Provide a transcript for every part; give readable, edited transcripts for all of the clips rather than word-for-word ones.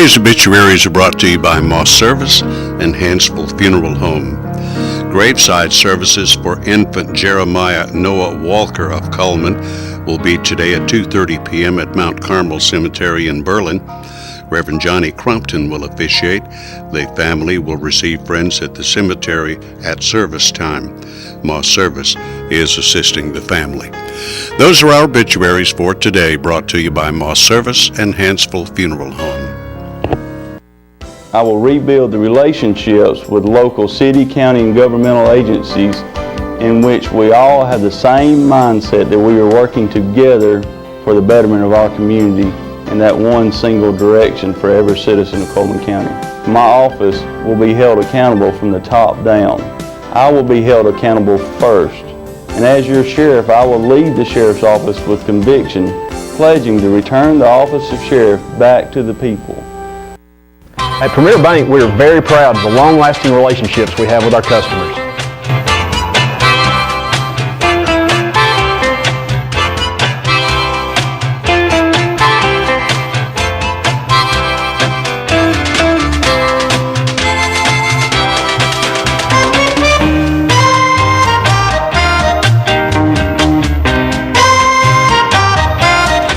Today's obituaries are brought to you by Moss Service and Hansville Funeral Home. Graveside services for infant Jeremiah Noah Walker of Cullman will be today at 2:30 p.m. at Mount Carmel Cemetery in Berlin. Reverend Johnny Crumpton will officiate. The family will receive friends at the cemetery at service time. Moss Service is assisting the family. Those are our obituaries for today, brought to you by Moss Service and Hansville Funeral Home. I will rebuild the relationships with local city, county, and governmental agencies in which we all have the same mindset that we are working together for the betterment of our community in that one single direction for every citizen of Cullman County. My office will be held accountable from the top down. I will be held accountable first. And as your sheriff, I will lead the sheriff's office with conviction, pledging to return the office of sheriff back to the people. At Premier Bank, we are very proud of the long-lasting relationships we have with our customers.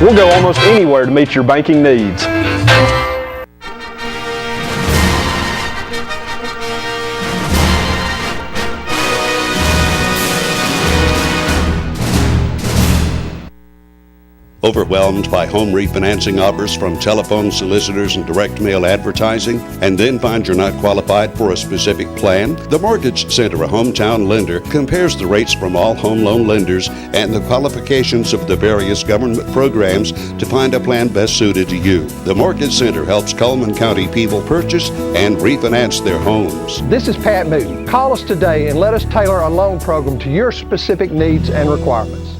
We'll go almost anywhere to meet your banking needs. Overwhelmed by home refinancing offers from telephone solicitors and direct mail advertising, and then find you're not qualified for a specific plan? The Mortgage Center, a hometown lender, compares the rates from all home loan lenders and the qualifications of the various government programs to find a plan best suited to you. The Mortgage Center helps Cullman County people purchase and refinance their homes. This is Pat Newton. Call us today and let us tailor a loan program to your specific needs and requirements.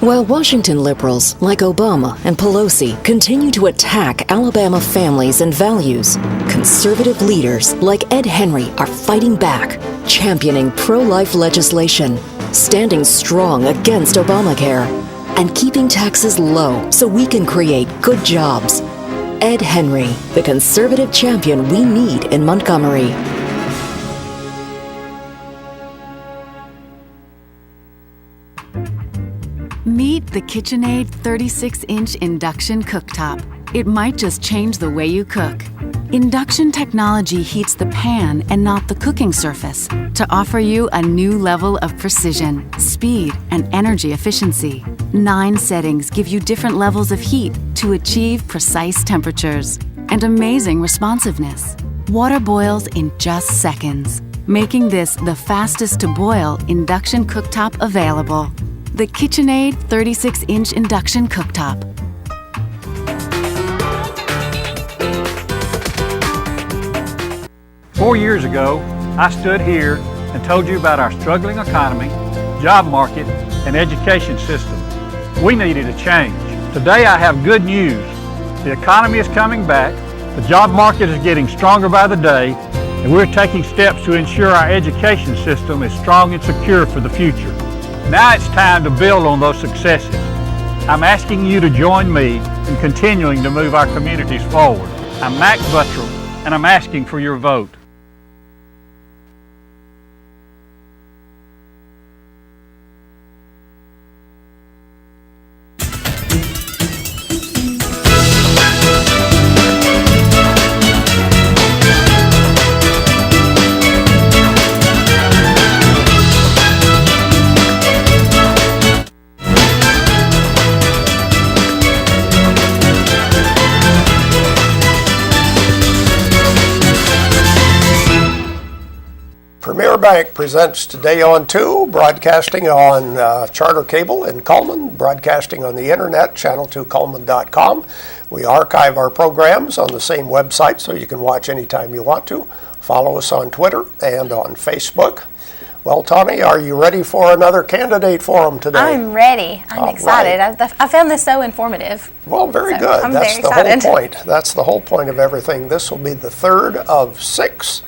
While Washington liberals like Obama and Pelosi continue to attack Alabama families and values, conservative leaders like Ed Henry are fighting back, championing pro-life legislation, standing strong against Obamacare, and keeping taxes low so we can create good jobs. Ed Henry, the conservative champion we need in Montgomery. Meet the KitchenAid 36-inch induction cooktop. It might just change the way you cook. Induction technology heats the pan and not the cooking surface to offer you a new level of precision, speed, and energy efficiency. 9 settings give you different levels of heat to achieve precise temperatures and amazing responsiveness. Water boils in just seconds, making this the fastest to boil induction cooktop available. The KitchenAid 36-inch induction cooktop. Four years ago, I stood here and told you about our struggling economy, job market, and education system. We needed a change. Today I have good news. The economy is coming back, the job market is getting stronger by the day, and we're taking steps to ensure our education system is strong and secure for the future. Now it's time to build on those successes. I'm asking you to join me in continuing to move our communities forward. I'm Max Buttrell, and I'm asking for your vote. Premier Bank presents Today on 2, broadcasting on Charter Cable in Cullman, broadcasting on the internet, channel2cullman.com. We archive our programs on the same website so you can watch anytime you want to. Follow us on Twitter and on Facebook. Well, Tawny, are you ready for another candidate forum today? I'm ready. I'm excited. Right. I found this so informative. Well, very good. I'm That's very the excited. whole point. That's the whole point of everything. This will be the third of 6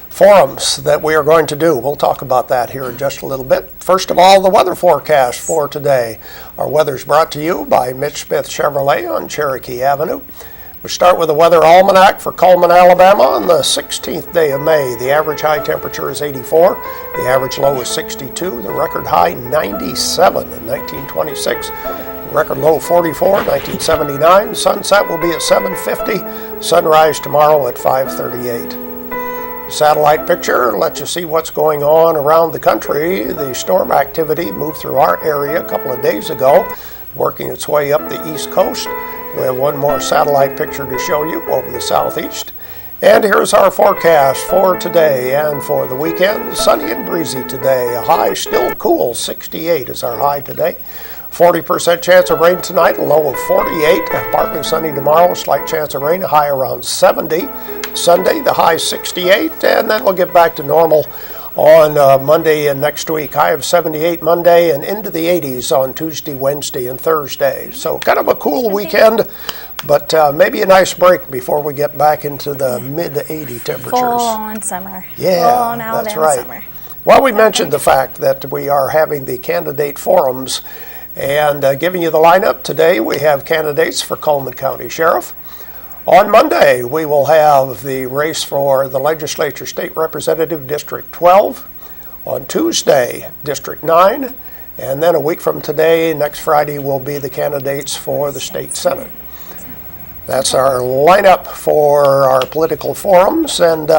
forums that we are going to do. We'll talk about that here in just a little bit. First of all, the weather forecast for today. Our weather is brought to you by Mitch Smith Chevrolet on Cherokee Avenue. We start with the weather almanac for Cullman, Alabama on the 16th day of May. The average high temperature is 84. The average low is 62. The record high 97 in 1926. Record low 44, 1979. Sunset will be at 7:50. Sunrise tomorrow at 5:38. Satellite picture lets you see what's going on around the country. The storm activity moved through our area a couple of days ago, working its way up the east coast. We have one more satellite picture to show you over the southeast. And here's our forecast for today and for the weekend. Sunny and breezy today. A high still cool, 68 is our high today. 40% chance of rain tonight, a low of 48. Partly sunny tomorrow, slight chance of rain, a high around 70. Sunday, the high 68, and then we'll get back to normal on Monday and next week. High of 78 Monday and into the 80s on Tuesday, Wednesday, and Thursday. So kind of a cool weekend, but maybe a nice break before we get back into the mid-80 temperatures. Full on summer. Yeah, full on Alabama that's right. Summer. Well, we mentioned the fact that we are having the candidate forums and giving you the lineup. Today we have candidates for Cullman County Sheriff. On Monday, we will have the race for the Legislature State Representative District 12. On Tuesday, District 9. And then a week from today, next Friday, will be the candidates for the State Senate. That's our lineup for our political forums. And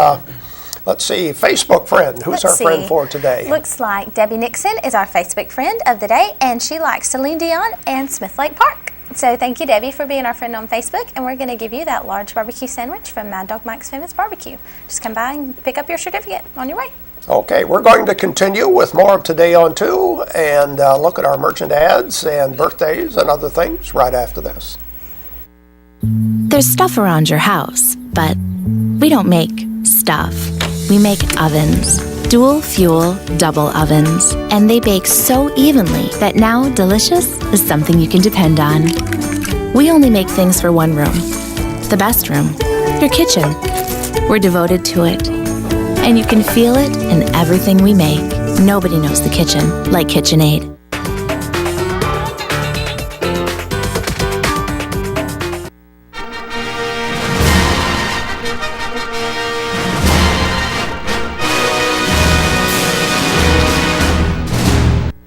let's see, Facebook friend. Who's our friend for today? Looks like Debbie Nixon is our Facebook friend of the day, and she likes Celine Dion and Smith Lake Park. So thank you, Debbie, for being our friend on Facebook, and we're going to give you that large barbecue sandwich from Mad Dog Mike's Famous Barbecue. Just come by and pick up your certificate on your way. Okay, we're going to continue with more of Today on 2 and look at our merchant ads and birthdays and other things right after this. There's stuff around your house, but we don't make stuff. We make ovens. Dual fuel, double ovens. And they bake so evenly that now delicious is something you can depend on. We only make things for one room. The best room. Your kitchen. We're devoted to it. And you can feel it in everything we make. Nobody knows the kitchen like KitchenAid.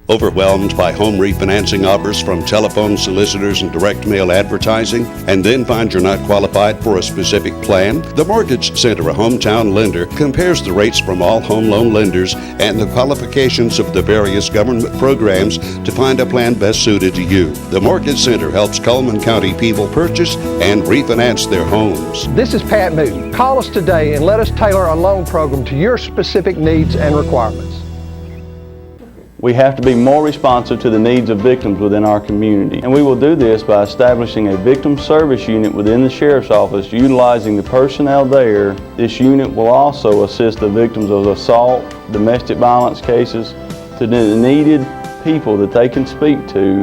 Overwhelmed by home refinancing offers from telephone solicitors and direct mail advertising, and then find you're not qualified for a specific plan? The Mortgage Center, a hometown lender, compares the rates from all home loan lenders and the qualifications of the various government programs to find a plan best suited to you. The Mortgage Center helps Cullman County people purchase and refinance their homes. This is Pat Newton. Call us today and let us tailor a loan program to your specific needs and requirements. We have to be more responsive to the needs of victims within our community. And we will do this by establishing a victim service unit within the Sheriff's Office. Utilizing the personnel there, this unit will also assist the victims of assault, domestic violence cases, to the needed people that they can speak to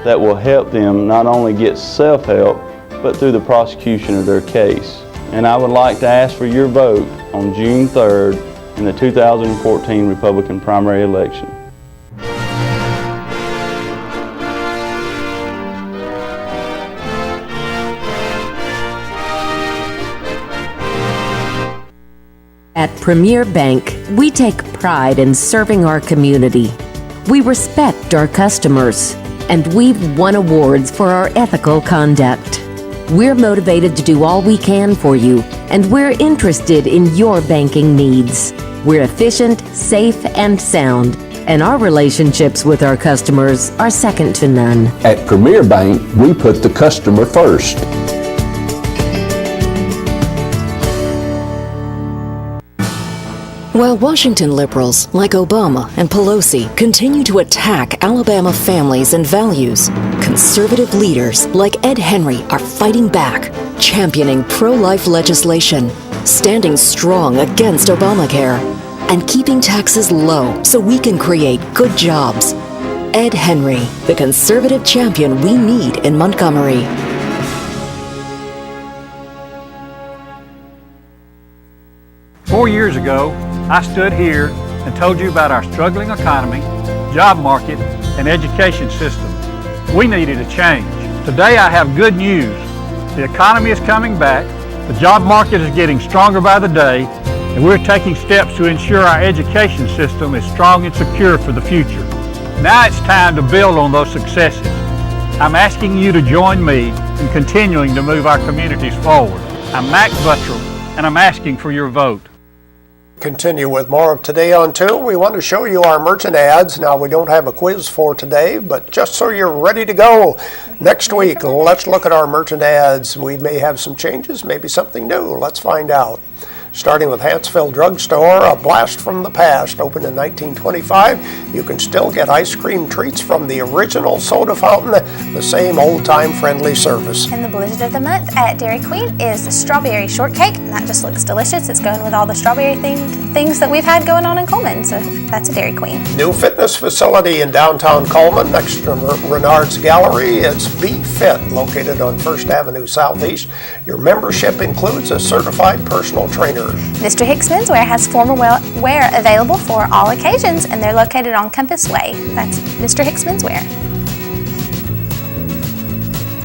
that will help them not only get self-help, but through the prosecution of their case. And I would like to ask for your vote on June 3rd in the 2014 Republican primary election. At Premier Bank, we take pride in serving our community. We respect our customers, and we've won awards for our ethical conduct. We're motivated to do all we can for you, and we're interested in your banking needs. We're efficient, safe, and sound, and our relationships with our customers are second to none. At Premier Bank, we put the customer first. While Washington liberals like Obama and Pelosi continue to attack Alabama families and values, conservative leaders like Ed Henry are fighting back, championing pro-life legislation, standing strong against Obamacare, and keeping taxes low so we can create good jobs. Ed Henry, the conservative champion we need in Montgomery. 4 years ago, I stood here and told you about our struggling economy, job market, and education system. We needed a change. Today I have good news. The economy is coming back, the job market is getting stronger by the day, and we're taking steps to ensure our education system is strong and secure for the future. Now it's time to build on those successes. I'm asking you to join me in continuing to move our communities forward. I'm Max Buttrell, and I'm asking for your vote. Continue with more of Today on 2. We want to show you our merchant ads. Now, we don't have a quiz for today, but just so you're ready to go, next week, let's look at our merchant ads. We may have some changes, maybe something new. Let's find out. Starting with Hansville Drugstore, a blast from the past. Opened in 1925, you can still get ice cream treats from the original soda fountain, the same old-time friendly service. And the blizzard of the month at Dairy Queen is the strawberry shortcake. And that just looks delicious. It's going with all the strawberry-themed things that we've had going on in Cullman, so that's a Dairy Queen. New fitness facility in downtown Cullman next to Renard's Gallery. It's Be Fit, located on 1st Avenue Southeast. Your membership includes a certified personal trainer. Mr. Hicks Menswear has formal wear available for all occasions, and they're located on Compass Way. That's Mr. Hicks Menswear.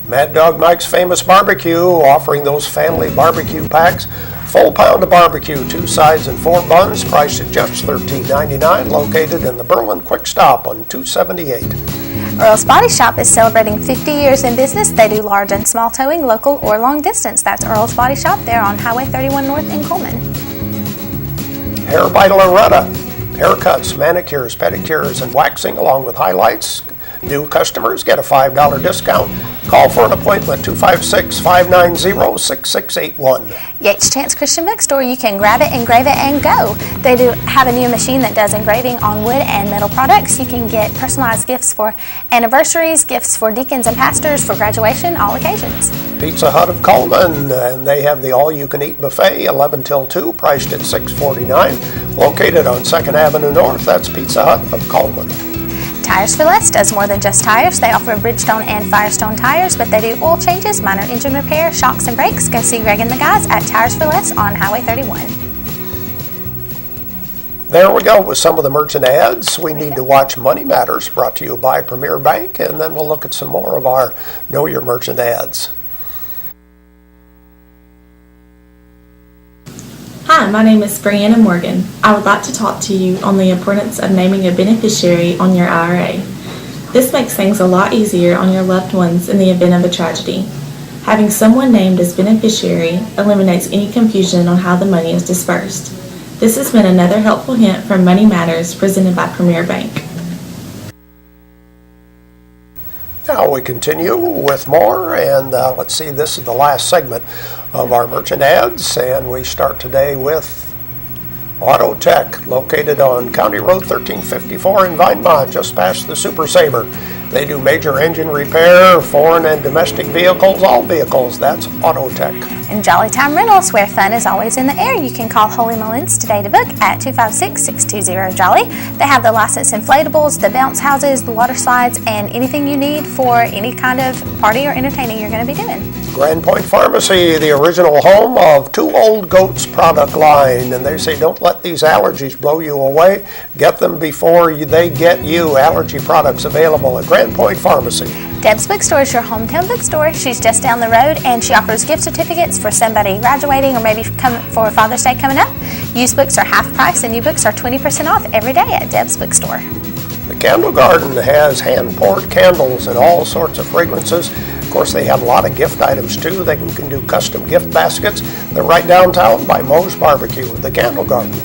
Mad Dog Mike's Famous Barbecue, offering those family barbecue packs. Full pound of barbecue, 2 sides and 4 buns, priced at just $13.99, located in the Berlin Quick Stop on 278. Earl's Body Shop is celebrating 50 years in business. They do large and small towing, local or long distance. That's Earl's Body Shop. They're on Highway 31 North in Cullman. Hair by Loretta. Haircuts, manicures, pedicures, and waxing, along with highlights. New customers get a $5 discount. Call for an appointment, 256-590-6681. Yates Chance Christian Bookstore, you can grab it, engrave it, and go. They do have a new machine that does engraving on wood and metal products. You can get personalized gifts for anniversaries, gifts for deacons and pastors, for graduation, all occasions. Pizza Hut of Cullman, and they have the all-you-can-eat buffet, 11 till 2, priced at $6.49. Located on 2nd Avenue North, that's Pizza Hut of Cullman. Tires for Less does more than just tires. They offer Bridgestone and Firestone tires, but they do oil changes, minor engine repair, shocks, and brakes. Go see Greg and the guys at Tires for Less on Highway 31. There we go with some of the merchant ads. We need to watch Money Matters, brought to you by Premier Bank, and then we'll look at some more of our Know Your Merchant ads. Hi, my name is Brianna Morgan. I would like to talk to you on the importance of naming a beneficiary on your IRA. This makes things a lot easier on your loved ones in the event of a tragedy. Having someone named as beneficiary eliminates any confusion on how the money is dispersed. This has been another helpful hint from Money Matters presented by Premier Bank. Now we continue with more, and let's see, this is the last segment of our merchant ads, and we start today with Auto Tech, located on County Road 1354 in Vinemont, just past the Super Saver. They do major engine repair, foreign and domestic vehicles, all vehicles. That's Auto Tech. And Jolly Time Rentals, where fun is always in the air. You can call Holy Mullins today to book at 256-620-JOLLY. They have the licensed inflatables, the bounce houses, the water slides, and anything you need for any kind of party or entertaining you're going to be doing. Grand Point Pharmacy, the original home of Two Old Goats product line. And they say, don't let these allergies blow you away. Get them before they get you. Allergy products available at Grand Point Pharmacy. Deb's Bookstore is your hometown bookstore. She's just down the road, and she offers gift certificates for somebody graduating or maybe for Father's Day coming up. Used books are half price, and new books are 20% off every day at Deb's Bookstore. The Candle Garden has hand-poured candles and all sorts of fragrances. Of course, they have a lot of gift items, too. They can do custom gift baskets. They're right downtown by Moe's Barbecue, the Candle Garden.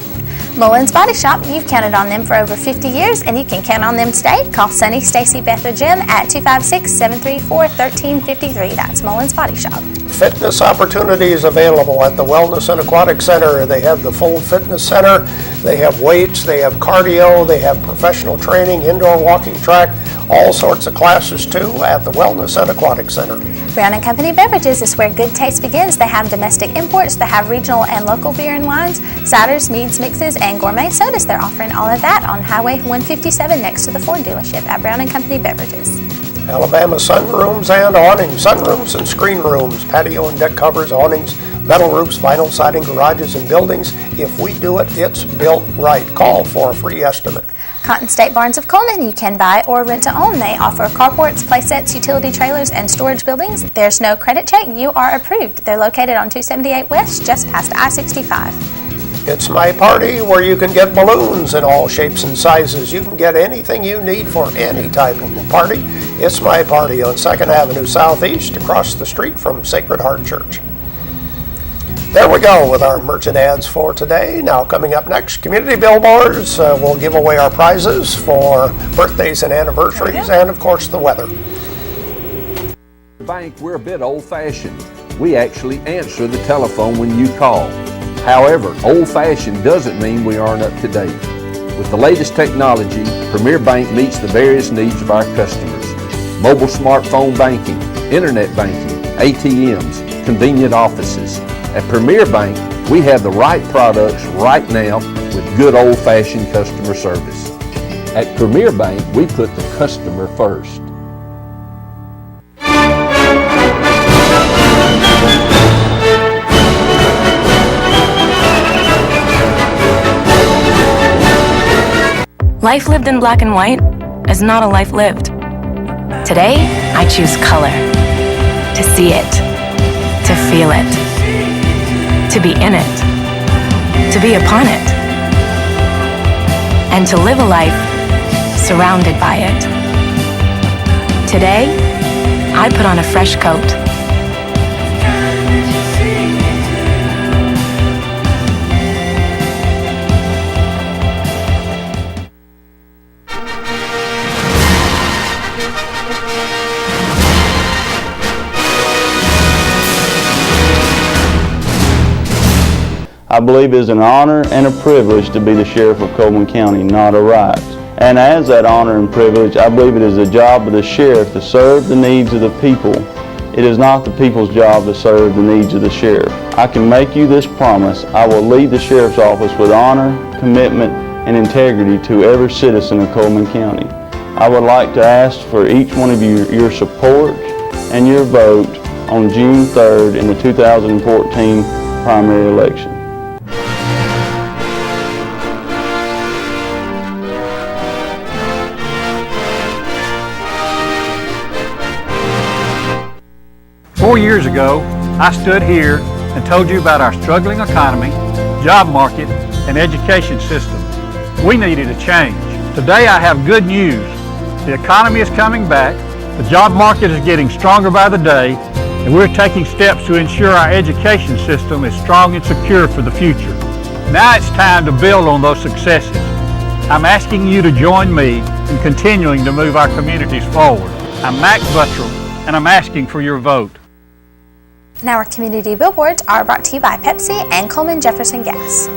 Mullins Body Shop, you've counted on them for over 50 years, and you can count on them today. Call Sunny, Stacy, Beth, or Jim at 256-734-1353. That's Mullins Body Shop. Fitness opportunities available at the Wellness and Aquatic Center. They have the full fitness center. They have weights, they have cardio, they have professional training, indoor walking track, all sorts of classes too at the Wellness and Aquatic Center. Brown & Company Beverages is where good taste begins. They have domestic imports, they have regional and local beer and wines, ciders, meads, mixes, and gourmet sodas. They're offering all of that on Highway 157 next to the Ford dealership at Brown & Company Beverages. Alabama sunrooms and awnings, sunrooms and screen rooms, patio and deck covers, awnings, Metal roofs, vinyl siding, garages, and buildings. If we do it, it's built right. Call for a free estimate. Cotton State Barns of Cullman, you can buy or rent to own. They offer carports, playsets, utility trailers, and storage buildings. There's no credit check. You are approved. They're located on 278 West, just past I-65. It's my party where you can get balloons in all shapes and sizes. You can get anything you need for any type of a party. It's my party on 2nd Avenue Southeast, across the street from Sacred Heart Church. There we go with our merchant ads for today. Now coming up next, community billboards. We'll give away our prizes for birthdays and anniversaries and of course the weather. Bank, we're a bit old-fashioned. We actually answer the telephone when you call. However, old-fashioned doesn't mean we aren't up to date. With the latest technology, Premier Bank meets the various needs of our customers. Mobile smartphone banking, internet banking, ATMs, convenient offices. At Premier Bank, we have the right products right now with good old-fashioned customer service. At Premier Bank, we put the customer first. Life lived in black and white is not a life lived. Today, I choose color. To see it. To feel it. To be in it. To be upon it. And to live a life surrounded by it. Today, I put on a fresh coat. I believe it is an honor and a privilege to be the Sheriff of Cullman County, not a right. And as that honor and privilege, I believe it is the job of the Sheriff to serve the needs of the people. It is not the people's job to serve the needs of the Sheriff. I can make you this promise: I will lead the Sheriff's Office with honor, commitment, and integrity to every citizen of Cullman County. I would like to ask for each one of you your support and your vote on June 3rd in the 2014 primary election. Four years ago, I stood here and told you about our struggling economy, job market, and education system. We needed a change. Today I have good news. The economy is coming back, the job market is getting stronger by the day, and we're taking steps to ensure our education system is strong and secure for the future. Now it's time to build on those successes. I'm asking you to join me in continuing to move our communities forward. I'm Max Buttrell, and I'm asking for your vote. Now our community billboards are brought to you by Pepsi and Coleman Jefferson Gas.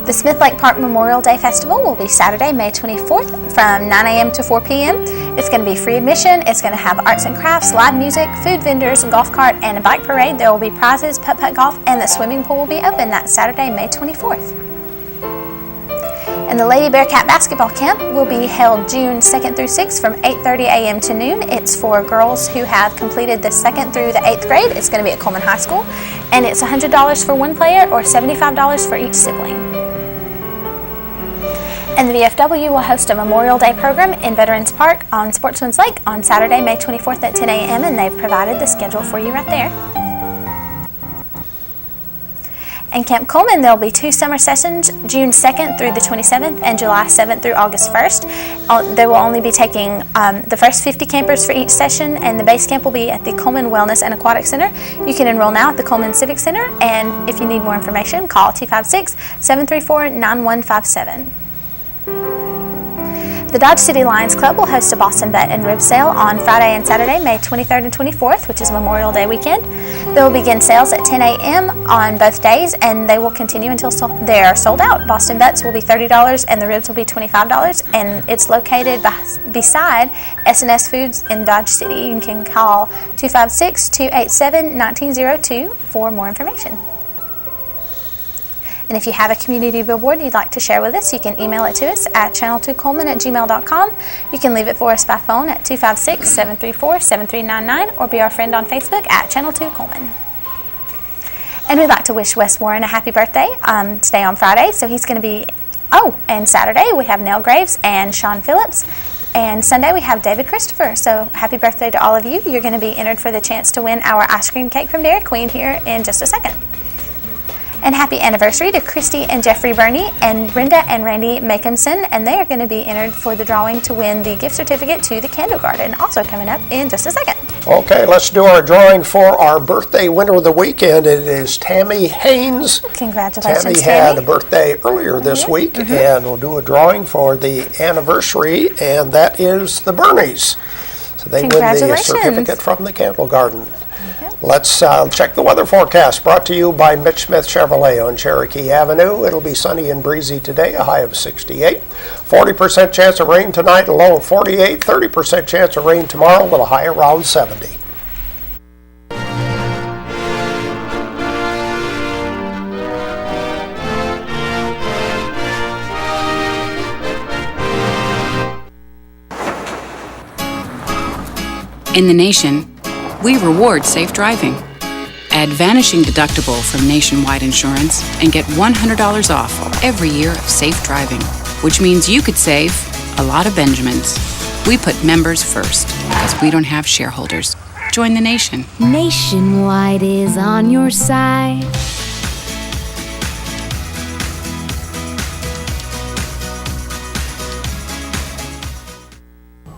The Smith Lake Park Memorial Day Festival will be Saturday, May 24th from 9 a.m. to 4 p.m. It's going to be free admission. It's going to have arts and crafts, live music, food vendors, a golf cart, and a bike parade. There will be prizes, putt-putt golf, and the swimming pool will be open. That's Saturday, May 24th. And the Lady Bearcat Basketball Camp will be held June 2nd through 6th from 8:30 a.m. to noon. It's for girls who have completed the 2nd through the 8th grade. It's going to be at Cullman High School. And it's $100 for one player or $75 for each sibling. And the VFW will host a Memorial Day program in Veterans Park on Sportsman's Lake on Saturday, May 24th at 10 a.m. And they've provided the schedule for you right there. In Camp Cullman, there will be 2 summer sessions, June 2nd through the 27th and July 7th through August 1st. They will only be taking the first 50 campers for each session, and the base camp will be at the Cullman Wellness and Aquatic Center. You can enroll now at the Cullman Civic Center, and if you need more information, call 256-734-9157. The Dodge City Lions Club will host a Boston Bet and Rib Sale on Friday and Saturday, May 23rd and 24th, which is Memorial Day weekend. They will begin sales at 10 a.m. on both days, and they will continue until they are sold out. Boston Bets will be $30 and the ribs will be $25, and it's located beside S&S Foods in Dodge City. You can call 256-287-1902 for more information. And if you have a community billboard you'd like to share with us, you can email it to us at channel2coleman@gmail.com. You can leave it for us by phone at 256-734-7399 or be our friend on Facebook at Channel 2 Cullman. And we'd like to wish Wes Warren a happy birthday today on Friday. So he's going to be, and Saturday we have Nell Graves and Sean Phillips. And Sunday we have David Christopher. So happy birthday to all of you. You're going to be entered for the chance to win our ice cream cake from Dairy Queen here in just a second. And happy anniversary to Christy and Jeffrey Burney and Brenda and Randy Makinson. And they are going to be entered for the drawing to win the gift certificate to the Candle Garden, also coming up in just a second. Okay, let's do our drawing for our birthday winner of the weekend. It is Tammy Haynes. Congratulations, Tammy. Had a birthday earlier this week, and we'll do a drawing for the anniversary, and that is the Bernies. So they win the certificate from the Candle Garden. Let's check the weather forecast, brought to you by Mitch Smith Chevrolet on Cherokee Avenue. It'll be sunny and breezy today, a high of 68. 40% chance of rain tonight, a low of 48. 30% chance of rain tomorrow with a high around 70. In the nation, we reward safe driving. Add Vanishing Deductible from Nationwide Insurance and get $100 off every year of safe driving, which means you could save a lot of Benjamins. We put members first because we don't have shareholders. Join the nation. Nationwide is on your side.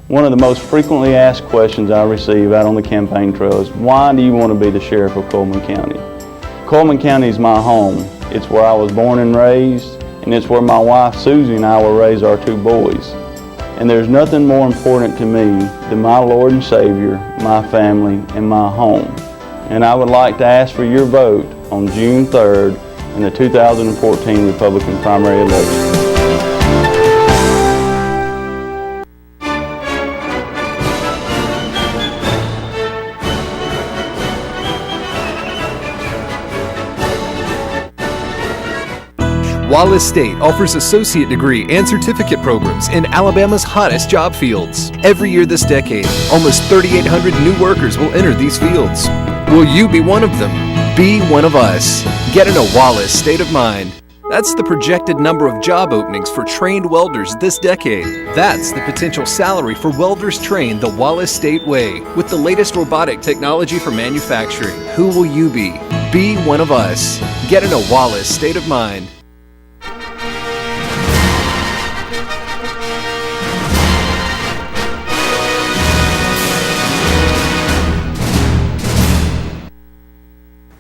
One of the most frequently asked questions I receive out on the campaign trail is, why do you want to be the sheriff of Cullman County? Cullman County is my home. It's where I was born and raised, and it's where my wife Susie and I will raise our two boys. And there's nothing more important to me than my Lord and Savior, my family, and my home. And I would like to ask for your vote on June 3rd in the 2014 Republican primary election. Wallace State offers associate degree and certificate programs in Alabama's hottest job fields. Every year this decade, almost 3,800 new workers will enter these fields. Will you be one of them? Be one of us. Get in a Wallace state of mind. That's the projected number of job openings for trained welders this decade. That's the potential salary for welders trained the Wallace State way with the latest robotic technology for manufacturing. Who will you be? Be one of us. Get in a Wallace state of mind.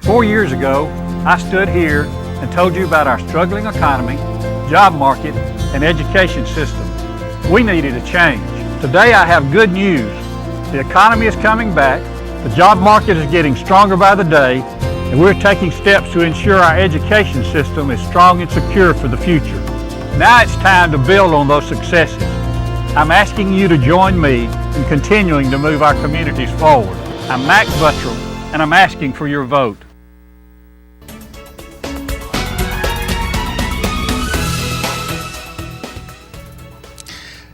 Four years ago, I stood here and told you about our struggling economy, job market, and education system. We needed a change. Today I have good news. The economy is coming back, the job market is getting stronger by the day, and we're taking steps to ensure our education system is strong and secure for the future. Now it's time to build on those successes. I'm asking you to join me in continuing to move our communities forward. I'm Mac Buttrell, and I'm asking for your vote.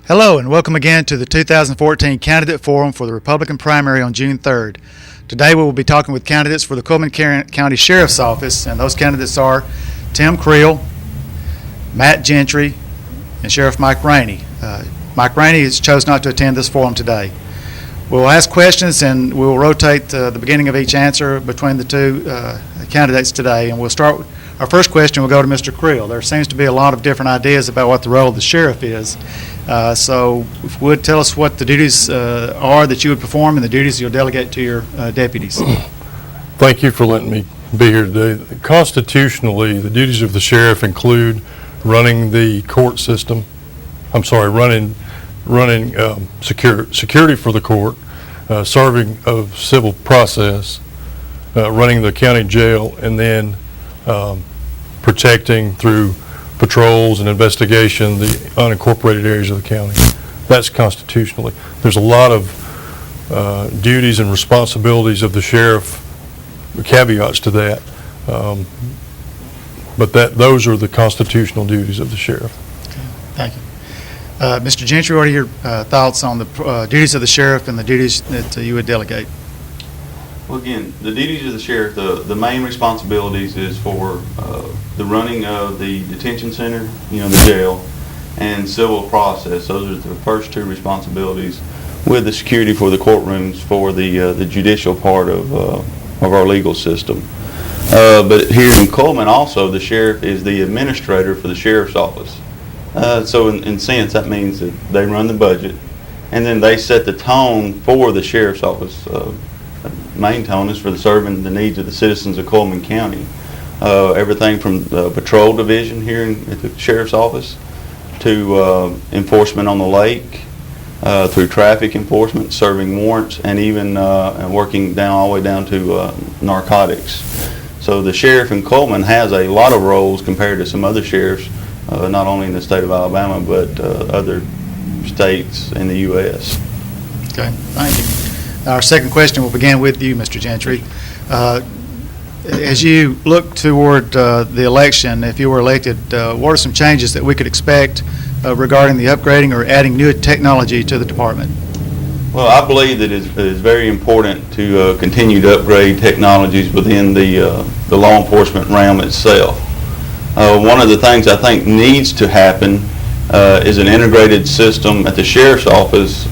Hello and welcome again to the 2014 Candidate Forum for the Republican primary on June 3rd. Today we will be talking with candidates for the Cullman County Sheriff's Office, and those candidates are Tim Creel, Matt Gentry, and Sheriff Mike Rainey. Mike Rainey has chose not to attend this forum today. We'll ask questions and we'll rotate the beginning of each answer between the two candidates today, and we'll start with our first question. Will go to Mr. Creel. There seems to be a lot of different ideas about what the role of the sheriff is. So if you would tell us what the duties are that you would perform and the duties you'll delegate to your deputies. Thank you for letting me be here today. Constitutionally, the duties of the sheriff include running the court system. Running security for the court, serving of civil process, running the county jail, and then protecting through patrols and investigation the unincorporated areas of the county. That's constitutionally. There's a lot of duties and responsibilities of the sheriff, caveats to that, but those are the constitutional duties of the sheriff. Okay. Thank you. Mr. Gentry, what are your thoughts on the duties of the sheriff and the duties that you would delegate? Well, again, the duties of the sheriff, the main responsibilities is for the running of the detention center, the jail, and civil process. Those are the first two responsibilities, with the security for the courtrooms for the judicial part of our legal system. But here in Cullman also, the sheriff is the administrator for the sheriff's office. So in sense, that means that they run the budget, and then they set the tone for the sheriff's office. Main tone is for serving the needs of the citizens of Cullman County. Everything from the patrol division here at the sheriff's office to enforcement on the lake, through traffic enforcement, serving warrants, and even working down all the way down to narcotics. So the sheriff in Cullman has a lot of roles compared to some other sheriffs, not only in the state of Alabama, but other states in the U.S. Okay, thank you. Our second question will begin with you, Mr. Gentry. As you look toward the election, if you were elected, what are some changes that we could expect regarding the upgrading or adding new technology to the department? Well, I believe that it is very important to continue to upgrade technologies within the law enforcement realm itself. One of the things I think needs to happen is an integrated system at the sheriff's office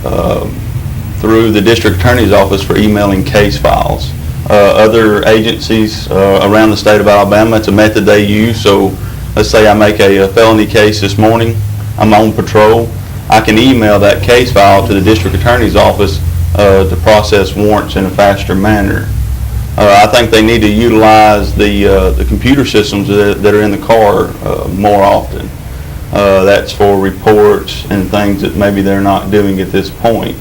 through the district attorney's office for emailing case files. Other agencies around the state of Alabama, it's a method they use. So let's say I make a felony case this morning, I'm on patrol, I can email that case file to the district attorney's office to process warrants in a faster manner. I think they need to utilize the computer systems that are in the car more often. That's for reports and things that maybe they're not doing at this point.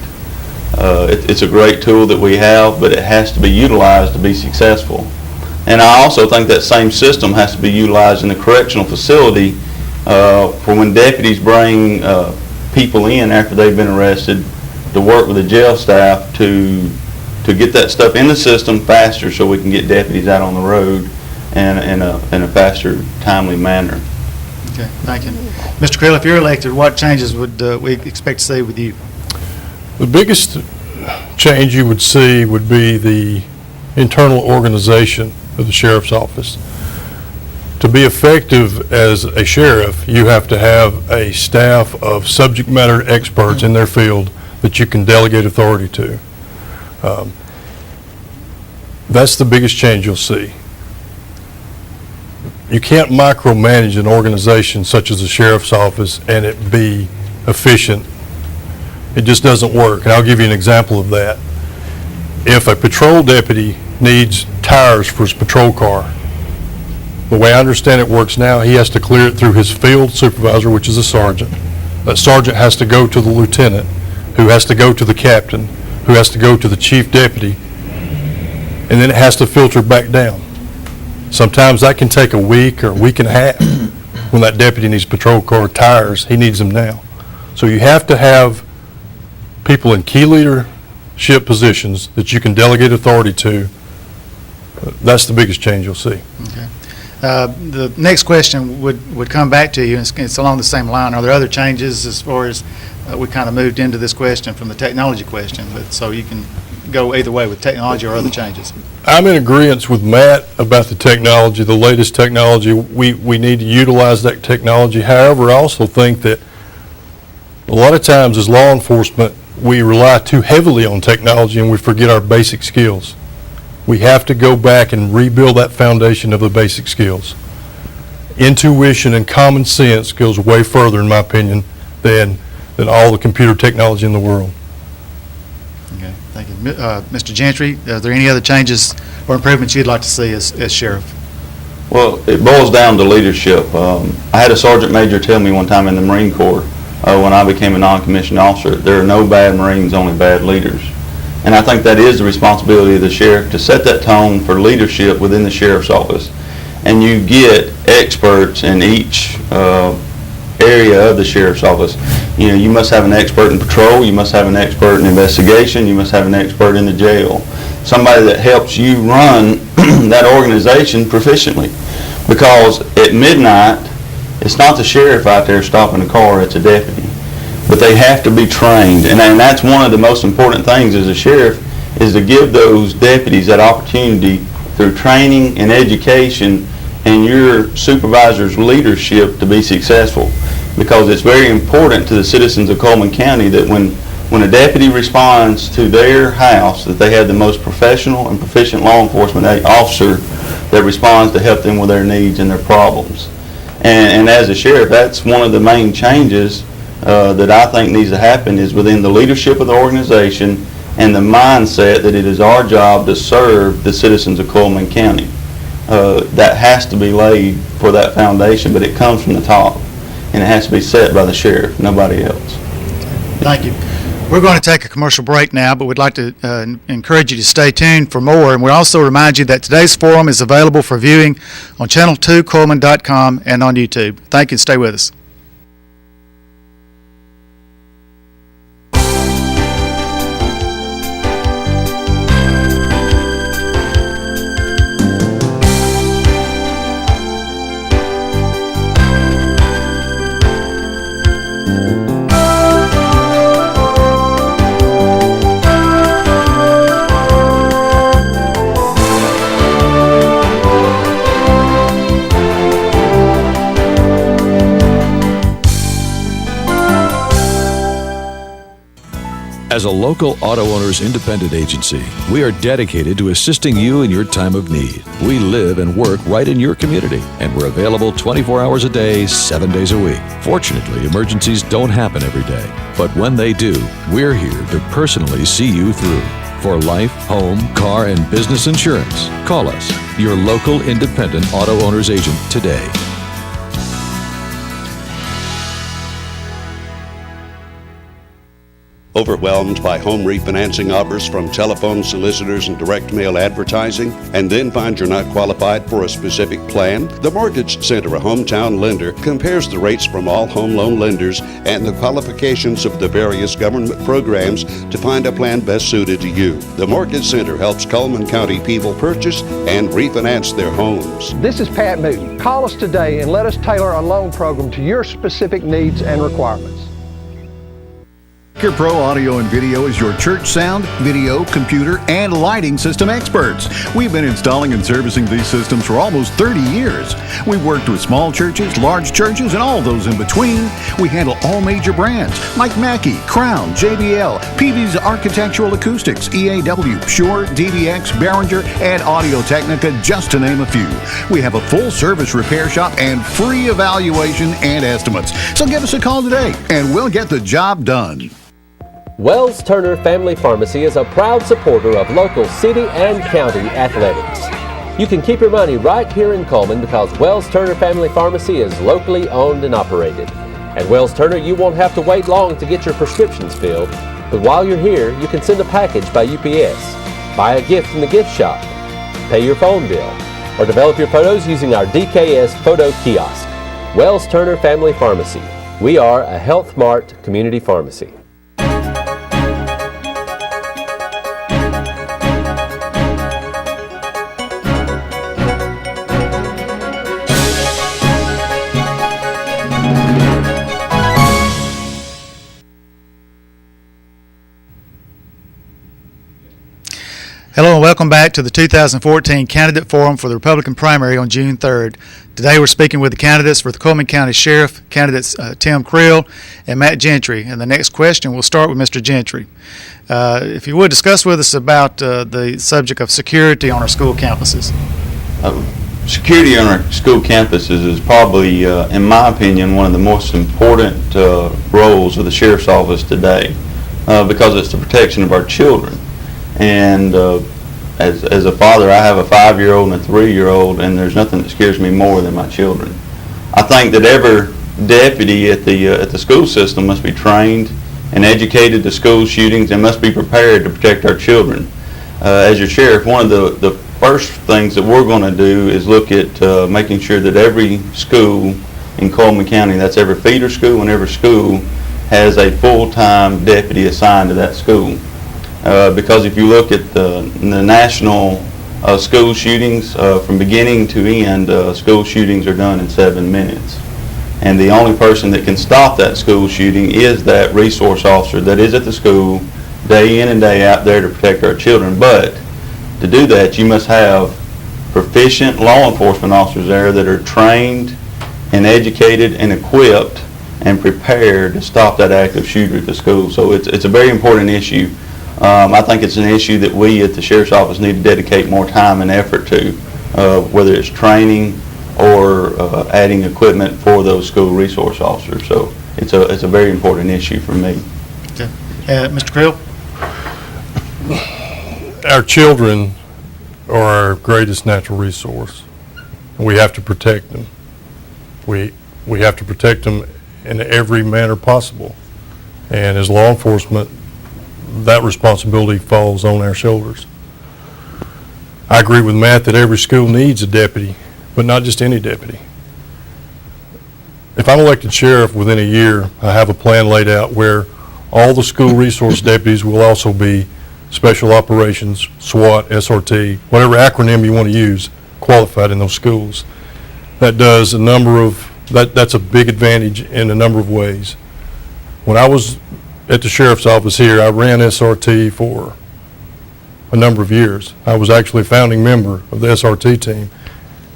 It's a great tool that we have, but it has to be utilized to be successful. And I also think that same system has to be utilized in the correctional facility for when deputies bring people in after they've been arrested to work with the jail staff to get that stuff in the system faster so we can get deputies out on the road in a faster, timely manner. Okay, thank you. Mr. Creel, if you're elected, what changes would we expect to see with you? The biggest change you would see would be the internal organization of the sheriff's office. To be effective as a sheriff, you have to have a staff of subject matter experts in their field that you can delegate authority to. That's the biggest change you'll see. You can't micromanage an organization such as the sheriff's office and it be efficient. It just doesn't work. And I'll give you an example of that. If a patrol deputy needs tires for his patrol car, the way I understand it works now, he has to clear it through his field supervisor, which is a sergeant. That sergeant has to go to the lieutenant, who has to go to the captain, who has to go to the chief deputy, and then it has to filter back down. Sometimes that can take a week or a week and a half. When that deputy needs patrol car tires, he needs them now. So you have to have people in key leadership positions that you can delegate authority to. That's the biggest change you'll see. Okay. The next question would come back to you, and it's along the same line. Are there other changes as far as we kind of moved into this question from the technology question, but so you can go either way with technology or other changes? I'm in agreement with Matt about the technology, the latest technology. We need to utilize that technology. However, I also think that a lot of times as law enforcement, we rely too heavily on technology and we forget our basic skills. We have to go back and rebuild that foundation of the basic skills. Intuition and common sense goes way further, in my opinion, than all the computer technology in the world. Okay, thank you. Mr. Gentry, are there any other changes or improvements you'd like to see as sheriff? Well, it boils down to leadership. I had a sergeant major tell me one time in the Marine Corps when I became a non-commissioned officer, there are no bad Marines, only bad leaders. And I think that is the responsibility of the sheriff to set that tone for leadership within the sheriff's office. And you get experts in each area of the sheriff's office. You know, you must have an expert in patrol, you must have an expert in investigation, you must have an expert in the jail. Somebody that helps you run that organization proficiently. Because at midnight, it's not the sheriff out there stopping the car, it's a deputy. But they have to be trained, and that's one of the most important things as a sheriff is to give those deputies that opportunity through training and education and your supervisor's leadership to be successful. Because it's very important to the citizens of Cullman County that when a deputy responds to their house, that they have the most professional and proficient law enforcement officer that responds to help them with their needs and their problems. And as a sheriff, that's one of the main changes that I think needs to happen, is within the leadership of the organization and the mindset that it is our job to serve the citizens of Cullman County. That has to be laid for that foundation, but it comes from the top, and it has to be set by the sheriff, nobody else. Thank you. We're going to take a commercial break now, but we'd like to encourage you to stay tuned for more. And we also remind you that today's forum is available for viewing on channel2cullman.com and on YouTube. Thank you, and stay with us. As a local auto owners independent agency, we are dedicated to assisting you in your time of need. We live and work right in your community, and we're available 24 hours a day, 7 days a week. Fortunately, emergencies don't happen every day, but when they do, we're here to personally see you through. For life, home, car, and business insurance, call us, your local independent auto owners agent, today. Overwhelmed by home refinancing offers from telephone solicitors and direct mail advertising, and then find you're not qualified for a specific plan? The Mortgage Center, a hometown lender, compares the rates from all home loan lenders and the qualifications of the various government programs to find a plan best suited to you. The Mortgage Center helps Cullman County people purchase and refinance their homes. This is Pat Newton. Call us today and let us tailor a loan program to your specific needs and requirements. Pro Audio and Video is your church sound, video, computer, and lighting system experts. We've been installing and servicing these systems for almost 30 years. We've worked with small churches, large churches, and all those in between. We handle all major brands like Mackie, Crown, JBL, PV's Architectural Acoustics, EAW, Shure, DVX, Behringer, and Audio Technica, just to name a few. We have a full service repair shop and free evaluation and estimates. So give us a call today and we'll get the job done. Wells Turner Family Pharmacy is a proud supporter of local city and county athletics. You can keep your money right here in Cullman because Wells Turner Family Pharmacy is locally owned and operated. At Wells Turner, you won't have to wait long to get your prescriptions filled, but while you're here, you can send a package by UPS, buy a gift from the gift shop, pay your phone bill, or develop your photos using our DKS photo kiosk. Wells Turner Family Pharmacy. We are a Health Mart community pharmacy. Hello and welcome back to the 2014 Candidate Forum for the Republican primary on June 3rd. Today we're speaking with the candidates for the Cullman County Sheriff, candidates Tim Creel and Matt Gentry. And the next question, we'll start with Mr. Gentry. If you would, discuss with us about the subject of security on our school campuses. Security on our school campuses is probably, in my opinion, one of the most important roles of the Sheriff's Office today because it's the protection of our children. And as a father, I have a 5-year-old and a 3-year-old, and there's nothing that scares me more than my children. I think that every deputy at the school system must be trained and educated to school shootings and must be prepared to protect our children. As your sheriff, one of the first things that we're going to do is look at making sure that every school in Cullman County, that's every feeder school and every school, has a full-time deputy assigned to that school. Because if you look at the national school shootings, from beginning to end, school shootings are done in 7 minutes. And the only person that can stop that school shooting is that resource officer that is at the school day in and day out there to protect our children. But to do that, you must have proficient law enforcement officers there that are trained and educated and equipped and prepared to stop that active shooter at the school. So it's a very important issue. I think it's an issue that we at the Sheriff's Office need to dedicate more time and effort to, whether it's training or adding equipment for those school resource officers. So it's a very important issue for me. Okay. Mr. Creel? Our children are our greatest natural resource. We have to protect them. We have to protect them in every manner possible. And as law enforcement, that responsibility falls on our shoulders. I agree with Matt that every school needs a deputy, but not just any deputy. If I'm elected sheriff within a year, I have a plan laid out where all the school resource deputies will also be special operations, SWAT, SRT, whatever acronym you want to use, qualified in those schools. That does a number of, that's a big advantage in a number of ways. When I was at the sheriff's office here, I ran SRT for a number of years. I was actually a founding member of the SRT team.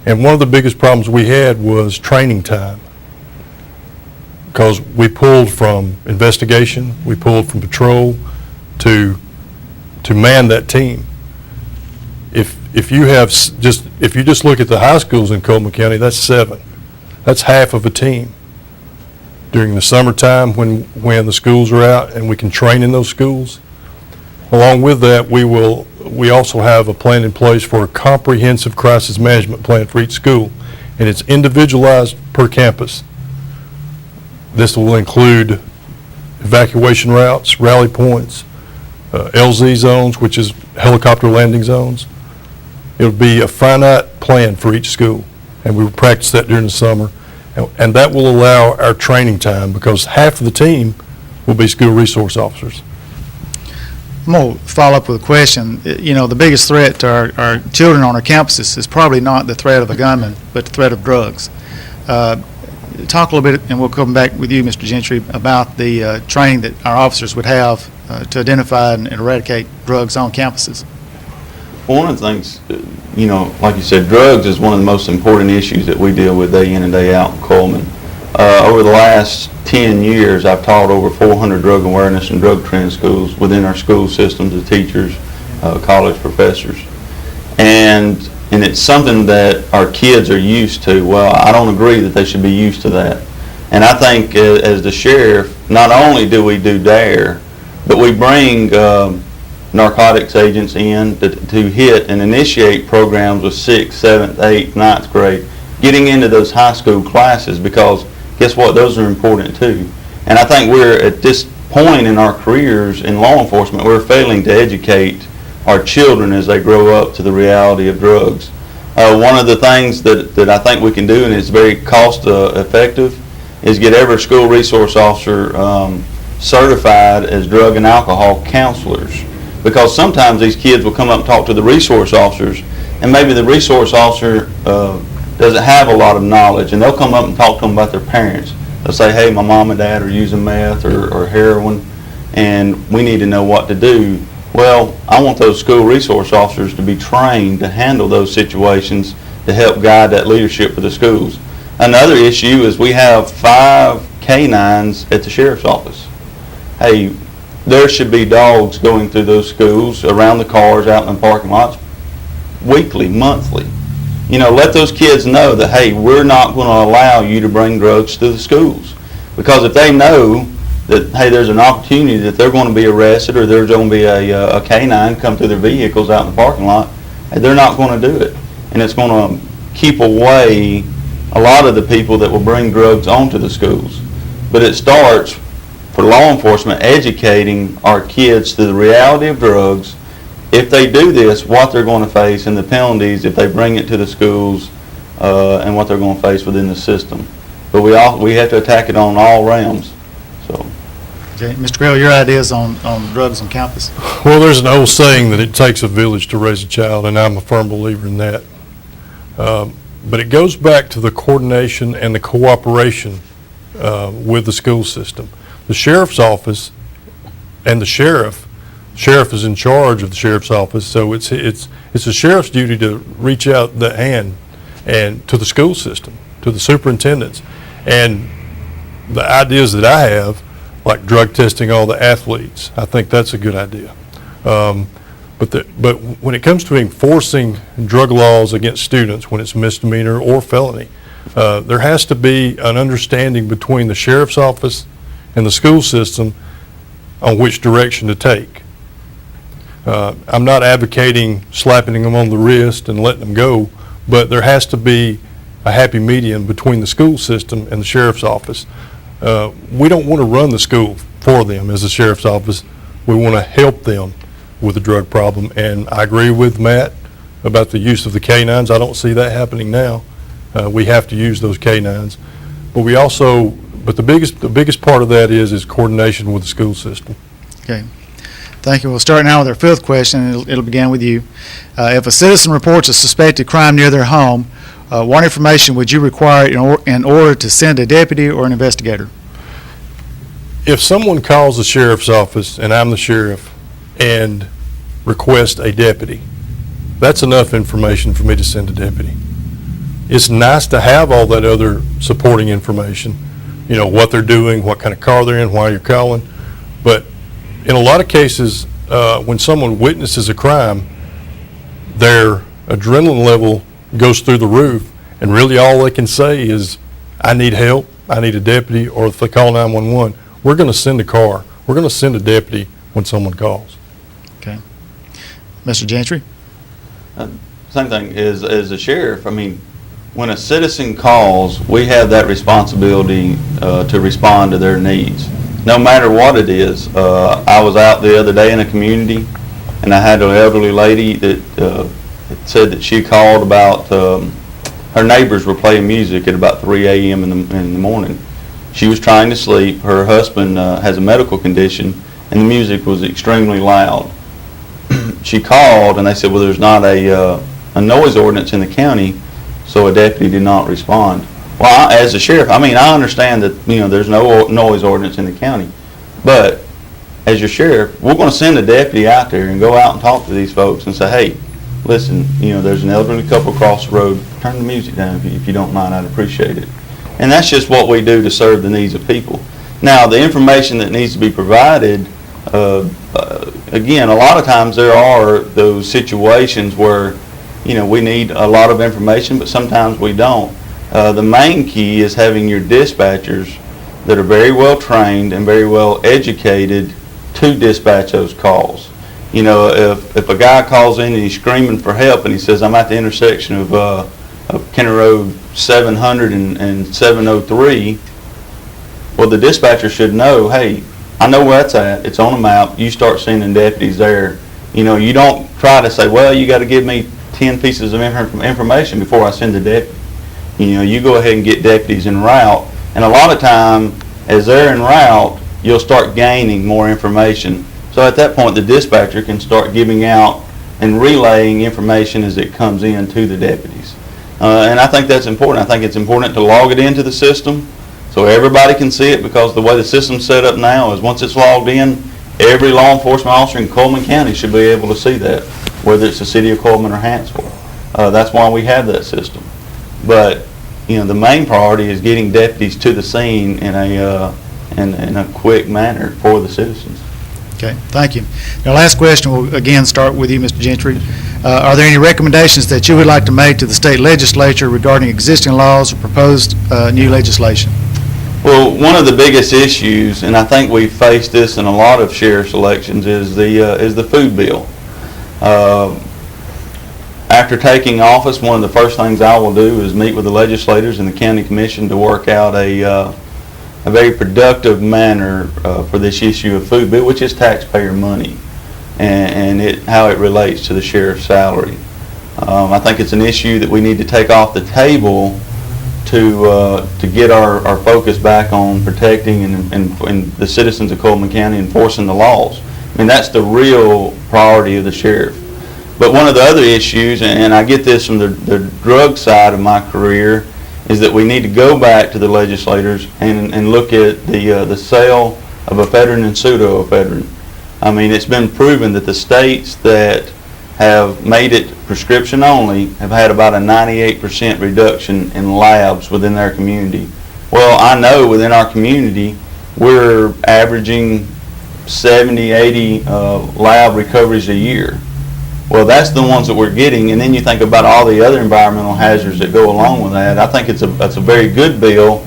And one of the biggest problems we had was training time. Because we pulled from investigation, we pulled from patrol to man that team. If you just look at the high schools in Cullman County, that's 7. That's half of a team. During the summertime when the schools are out and we can train in those schools. Along with that, we also have a plan in place for a comprehensive crisis management plan for each school, and it's individualized per campus. This will include evacuation routes, rally points, LZ zones, which is helicopter landing zones. It'll be a finite plan for each school, and we will practice that during the summer. And that will allow our training time, because half of the team will be school resource officers. I'm going to follow up with a question. You know, the biggest threat to our children on our campuses is probably not the threat of a gunman, but the threat of drugs. Talk a little bit, and we'll come back with you, Mr. Gentry, about the training that our officers would have to identify and eradicate drugs on campuses. One of the things, you know, like you said, drugs is one of the most important issues that we deal with day in and day out in Cullman. Over the last 10 years, I've taught over 400 drug awareness and drug trend schools within our school systems, the teachers, college professors. And it's something that our kids are used to. Well, I don't agree that they should be used to that. And I think as the sheriff, not only do we do DARE, but we bring narcotics agents in to hit and initiate programs with 6th, 7th, 8th, 9th grade, getting into those high school classes, because guess what, those are important too. And I think we're at this point in our careers in law enforcement, we're failing to educate our children as they grow up to the reality of drugs. One of the things that I think we can do, and it's very cost effective, is get every school resource officer certified as drug and alcohol counselors. Because sometimes these kids will come up and talk to the resource officers, and maybe the resource officer doesn't have a lot of knowledge, and they'll come up and talk to them about their parents. They'll say, hey, my mom and dad are using meth or heroin, and we need to know what to do. Well, I want those school resource officers to be trained to handle those situations to help guide that leadership for the schools. Another issue is we have 5 canines at the sheriff's office. Hey, there should be dogs going through those schools, around the cars, out in the parking lots, weekly, monthly. You know, let those kids know that, hey, we're not going to allow you to bring drugs to the schools. Because if they know that, hey, there's an opportunity that they're going to be arrested, or there's going to be a canine come through their vehicles out in the parking lot, hey, they're not going to do it. And it's going to keep away a lot of the people that will bring drugs onto the schools. But it starts, for law enforcement, educating our kids to the reality of drugs. If they do this, what they're going to face, and the penalties if they bring it to the schools, and what they're going to face within the system. But we have to attack it on all realms. So, okay, Mr. Creel, your ideas on drugs on campus? Well, there's an old saying that it takes a village to raise a child, and I'm a firm believer in that. But it goes back to the coordination and the cooperation with the school system. The sheriff's office and the sheriff sheriff is in charge of the sheriff's office, so it's the sheriff's duty to reach out the hand and to the school system, to the superintendents, and the ideas that I have, like drug testing all the athletes, I think that's a good idea. But when it comes to enforcing drug laws against students, when it's misdemeanor or felony, there has to be an understanding between the sheriff's office and the school system on which direction to take. I'm not advocating slapping them on the wrist and letting them go, but there has to be a happy medium between the school system and the sheriff's office. We don't want to run the school for them as the sheriff's office. We want to help them with the drug problem, and I agree with Matt about the use of the canines. I don't see that happening now. We have to use those canines, but the biggest part of that is coordination with the school system. Okay. Thank you. We'll start now with our fifth question. It'll begin with you. If a citizen reports a suspected crime near their home, what information would you require in order to send a deputy or an investigator? If someone calls the sheriff's office and I'm the sheriff and request a deputy, that's enough information for me to send a deputy. It's nice to have all that other supporting information, what they're doing, what kind of car they're in, why you're calling, but in a lot of cases, when someone witnesses a crime, their adrenaline level goes through the roof, and really all they can say is, I need help, I need a deputy, or if they call 911, we're going to send a car. We're going to send a deputy when someone calls. Okay. Mr. Gentry? Same thing, as a sheriff, when a citizen calls, we have that responsibility to respond to their needs, no matter what it is. I was out the other day in a community, and I had an elderly lady that said that she called about her neighbors were playing music at about 3 a.m. in the morning. She was trying to sleep. Her husband has a medical condition, and the music was extremely loud. She called, and they said, well, there's not a noise ordinance in the county, so a deputy did not respond. Well, as a sheriff, I understand that there's no noise ordinance in the county, but as your sheriff, we're going to send a deputy out there and go out and talk to these folks and say, hey, listen, there's an elderly couple across the road. Turn the music down if you don't mind. I'd appreciate it. And that's just what we do to serve the needs of people. Now, the information that needs to be provided, again, a lot of times there are those situations where we need a lot of information, but sometimes we don't. The main key is having your dispatchers that are very well trained and very well educated to dispatch those calls. If a guy calls in and he's screaming for help and he says, I'm at the intersection of Kenner Road 700 and 703, well, the dispatcher should know, hey, I know where that's at. It's on a map. You start sending deputies there. You don't try to say, well, you got to give me 10 pieces of information before I send the deputy. You go ahead and get deputies en route, and a lot of time, as they're en route, you'll start gaining more information. So at that point, the dispatcher can start giving out and relaying information as it comes in to the deputies. And I think that's important. I think it's important to log it into the system so everybody can see it, because the way the system's set up now is once it's logged in, every law enforcement officer in Cullman County should be able to see that, whether it's the city of Cullman or Hansville. That's why we have that system. But the main priority is getting deputies to the scene in a quick manner for the citizens. Okay, thank you. Now, last question will again start with you, Mr. Gentry. Are there any recommendations that you would like to make to the state legislature regarding existing laws or proposed new legislation? Well, one of the biggest issues, and I think we've faced this in a lot of sheriff's elections, is the food bill. After taking office, one of the first things I will do is meet with the legislators and the county commission to work out a very productive manner for this issue of food bill, which is taxpayer money, and how it relates to the sheriff's salary. I think it's an issue that we need to take off the table to get our focus back on protecting and the citizens of Cullman County, enforcing the laws. That's the real priority of the sheriff. But one of the other issues, and I get this from the drug side of my career, is that we need to go back to the legislators and look at the sale of ephedrine and pseudoephedrine. I mean, it's been proven that the states that have made it prescription only have had about a 98% reduction in labs within their community. Well, I know within our community, we're averaging 70, 80 lab recoveries a year. Well, that's the ones that we're getting, and then you think about all the other environmental hazards that go along with that. I think that's a very good bill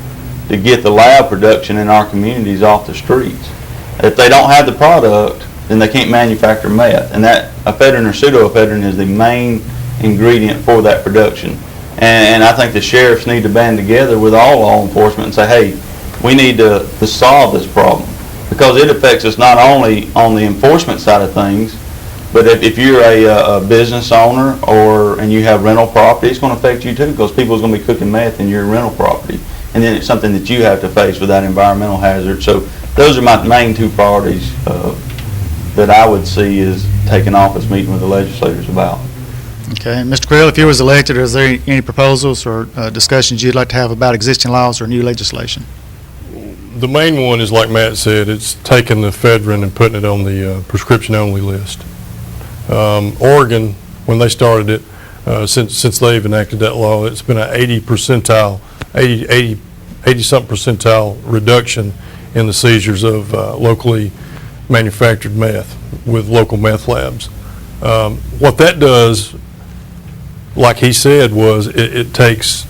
to get the lab production in our communities off the streets. If they don't have the product, then they can't manufacture meth, and that ephedrine or pseudoephedrine is the main ingredient for that production. And I think the sheriffs need to band together with all law enforcement and say, hey, we need to solve this problem, because it affects us not only on the enforcement side of things, but if you're a business owner and you have rental property, it's going to affect you too, because people are going to be cooking meth in your rental property. And then it's something that you have to face with that environmental hazard. So those are my main two priorities that I would see is taking office, meeting with the legislators about. Okay, Mr. Creel, if you was elected, is there any proposals or discussions you'd like to have about existing laws or new legislation? The main one is, like Matt said, it's taking the ephedrine and putting it on the prescription-only list. Oregon, when they started it, since they've enacted that law, it's been an 80 something percentile reduction in the seizures of locally manufactured meth with local meth labs. What that does, like he said, was it takes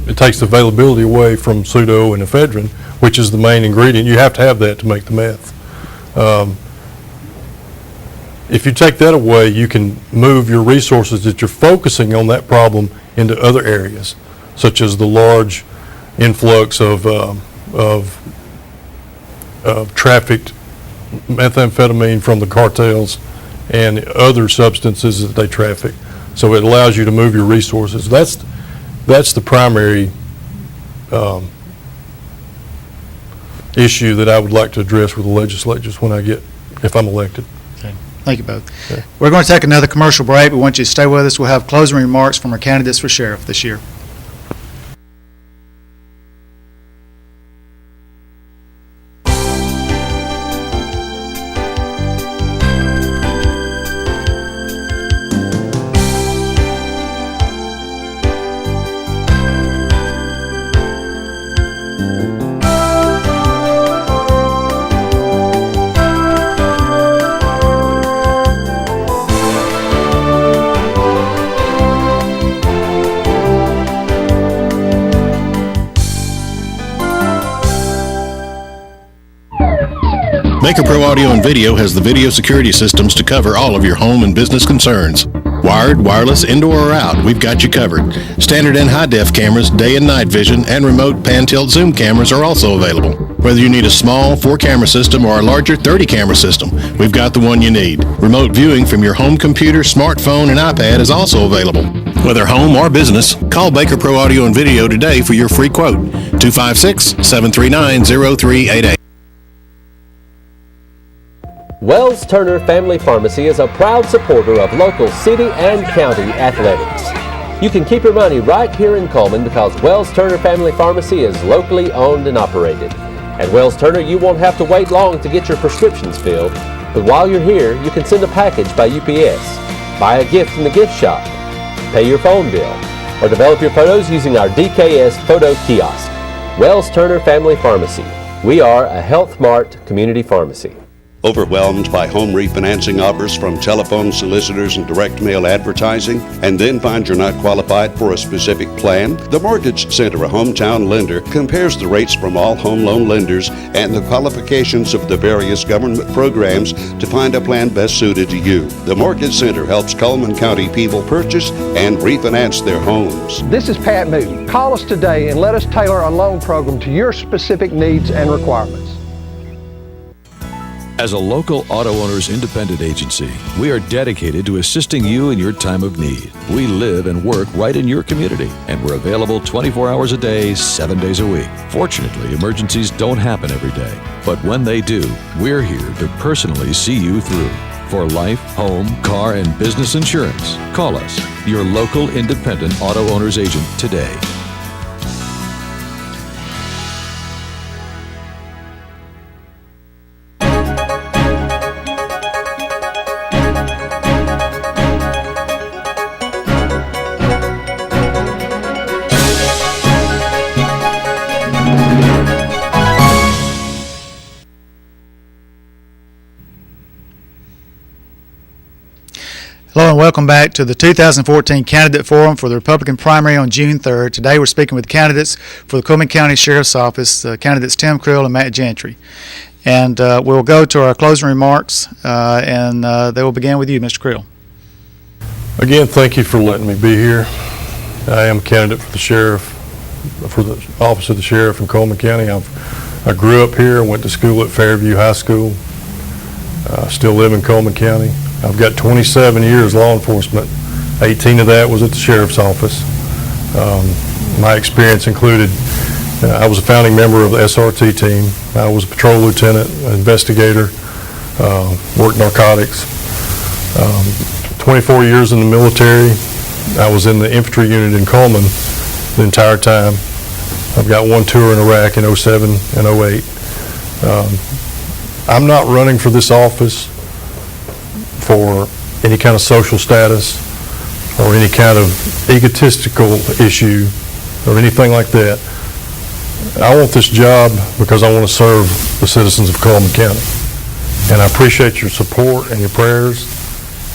the availability away from pseudo and ephedrine, which is the main ingredient. You have to have that to make the meth. If you take that away, you can move your resources that you're focusing on that problem into other areas, such as the large influx of trafficked methamphetamine from the cartels and other substances that they traffic. So it allows you to move your resources. That's the primary issue that I would like to address with the legislatures if I'm elected. Okay. Thank you both. Okay. We're going to take another commercial break. We want you to stay with us. We'll have closing remarks from our candidates for sheriff this year. Baker Pro Audio and Video has the video security systems to cover all of your home and business concerns. Wired, wireless, indoor or out, we've got you covered. Standard and high-def cameras, day and night vision, and remote pan-tilt zoom cameras are also available. Whether you need a small 4-camera system or a larger 30-camera system, we've got the one you need. Remote viewing from your home computer, smartphone, and iPad is also available. Whether home or business, call Baker Pro Audio and Video today for your free quote. 256-739-0388. Wells Turner Family Pharmacy is a proud supporter of local city and county athletics. You can keep your money right here in Cullman because Wells Turner Family Pharmacy is locally owned and operated. At Wells Turner, you won't have to wait long to get your prescriptions filled, but while you're here, you can send a package by UPS, buy a gift in the gift shop, pay your phone bill, or develop your photos using our DKS photo kiosk. Wells Turner Family Pharmacy. We are a Health Mart community pharmacy. Overwhelmed by home refinancing offers from telephone solicitors and direct mail advertising, and then find you're not qualified for a specific plan? The Mortgage Center, a hometown lender, compares the rates from all home loan lenders and the qualifications of the various government programs to find a plan best suited to you. The Mortgage Center helps Cullman County people purchase and refinance their homes. This is Pat Newton. Call us today and let us tailor a loan program to your specific needs and requirements. As a local auto owners independent agency, we are dedicated to assisting you in your time of need. We live and work right in your community, and we're available 24 hours a day, 7 days a week. Fortunately, emergencies don't happen every day, but when they do, we're here to personally see you through. For life, home, car, and business insurance, call us, your local independent auto owners agent today. Hello and welcome back to the 2014 Candidate Forum for the Republican primary on June 3rd. Today we're speaking with candidates for the Cullman County Sheriff's Office, candidates Tim Creel and Matt Gentry. And we'll go to our closing remarks, and they will begin with you, Mr. Creel. Again, thank you for letting me be here. I am a candidate for the sheriff, for the office of the sheriff in Cullman County. I grew up here, went to school at Fairview High School, still live in Cullman County. I've got 27 years law enforcement. 18 of that was at the sheriff's office. My experience included, I was a founding member of the SRT team. I was a patrol lieutenant, investigator, worked narcotics. 24 years in the military. I was in the infantry unit in Cullman the entire time. I've got one tour in Iraq in 07 and 08. I'm not running for this office for any kind of social status or any kind of egotistical issue or anything like that. I want this job because I want to serve the citizens of Cullman County. And I appreciate your support and your prayers,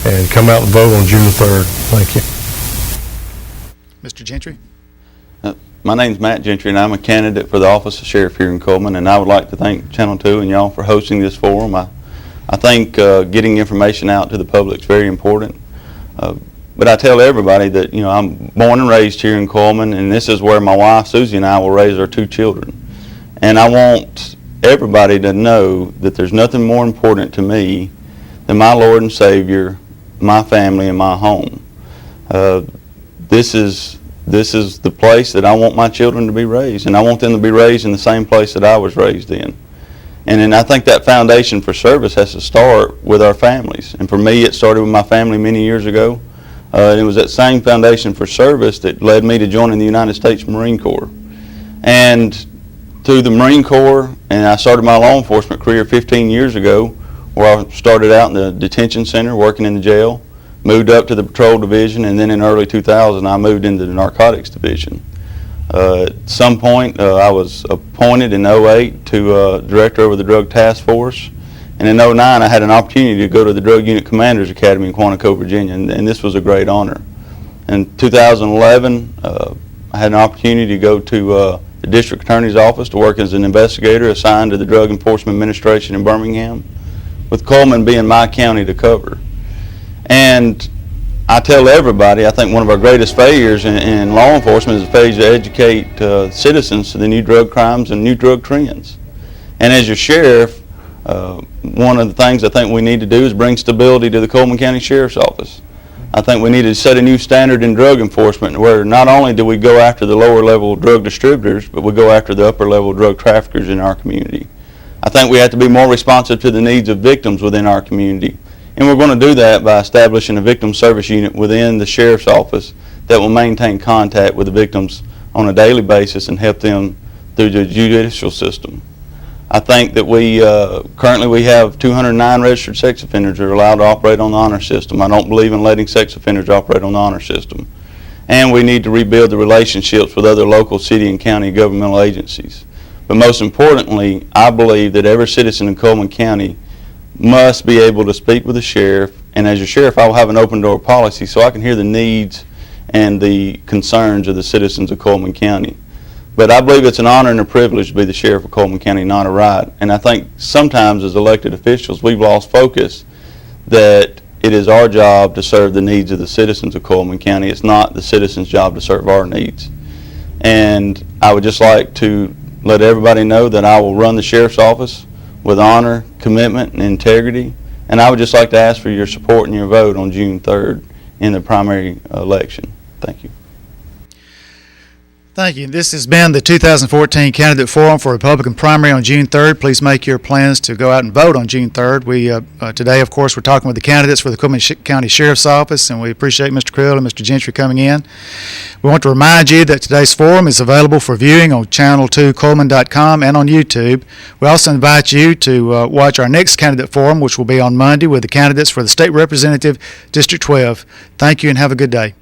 and come out and vote on June 3rd. Thank you. Mr. Gentry? My name's Matt Gentry, and I'm a candidate for the office of sheriff here in Cullman, and I would like to thank Channel 2 and y'all for hosting this forum. I think getting information out to the public is very important. But I tell everybody that, you know, I'm born and raised here in Cullman, and this is where my wife, Susie, and I will raise our 2 children. And I want everybody to know that there's nothing more important to me than my Lord and Savior, my family, and my home. This is the place that I want my children to be raised, and I want them to be raised in the same place that I was raised in. And then I think that foundation for service has to start with our families. And for me, it started with my family many years ago. It was that same foundation for service that led me to joining the United States Marine Corps. And through the Marine Corps, and I started my law enforcement career 15 years ago, where I started out in the detention center, working in the jail, moved up to the patrol division, and then in early 2000, I moved into the narcotics division. At some point, I was appointed in 08 to director over the drug task force. And in 09, I had an opportunity to go to the Drug Unit Commanders Academy in Quantico, Virginia, and this was a great honor. In 2011, I had an opportunity to go to the District Attorney's Office to work as an investigator assigned to the Drug Enforcement Administration in Birmingham, with Cullman being my county to cover. And I tell everybody, I think one of our greatest failures in law enforcement is the failure to educate citizens to the new drug crimes and new drug trends. And as your sheriff, one of the things I think we need to do is bring stability to the Cullman County Sheriff's Office. I think we need to set a new standard in drug enforcement where not only do we go after the lower level drug distributors, but we go after the upper level drug traffickers in our community. I think we have to be more responsive to the needs of victims within our community. And we're going to do that by establishing a victim service unit within the Sheriff's Office that will maintain contact with the victims on a daily basis and help them through the judicial system. I think that currently we have 209 registered sex offenders that are allowed to operate on the honor system. I don't believe in letting sex offenders operate on the honor system. And we need to rebuild the relationships with other local city and county governmental agencies. But most importantly, I believe that every citizen in Cullman County must be able to speak with the sheriff, and as your sheriff I will have an open door policy so I can hear the needs and the concerns of the citizens of Cullman County. But I believe it's an honor and a privilege to be the sheriff of Cullman County, not a right. And I think sometimes as elected officials we've lost focus that it is our job to serve the needs of the citizens of Cullman County. It's not the citizens' job to serve our needs. And I would just like to let everybody know that I will run the sheriff's office with honor, commitment, and integrity. And I would just like to ask for your support and your vote on June 3rd in the primary election. Thank you. Thank you. This has been the 2014 Candidate Forum for Republican primary on June 3rd. Please make your plans to go out and vote on June 3rd. Today, of course, we're talking with the candidates for the Cullman County Sheriff's Office, and we appreciate Mr. Creel and Mr. Gentry coming in. We want to remind you that today's forum is available for viewing on channel2cullman.com and on YouTube. We also invite you to watch our next candidate forum, which will be on Monday with the candidates for the State Representative District 12. Thank you and have a good day.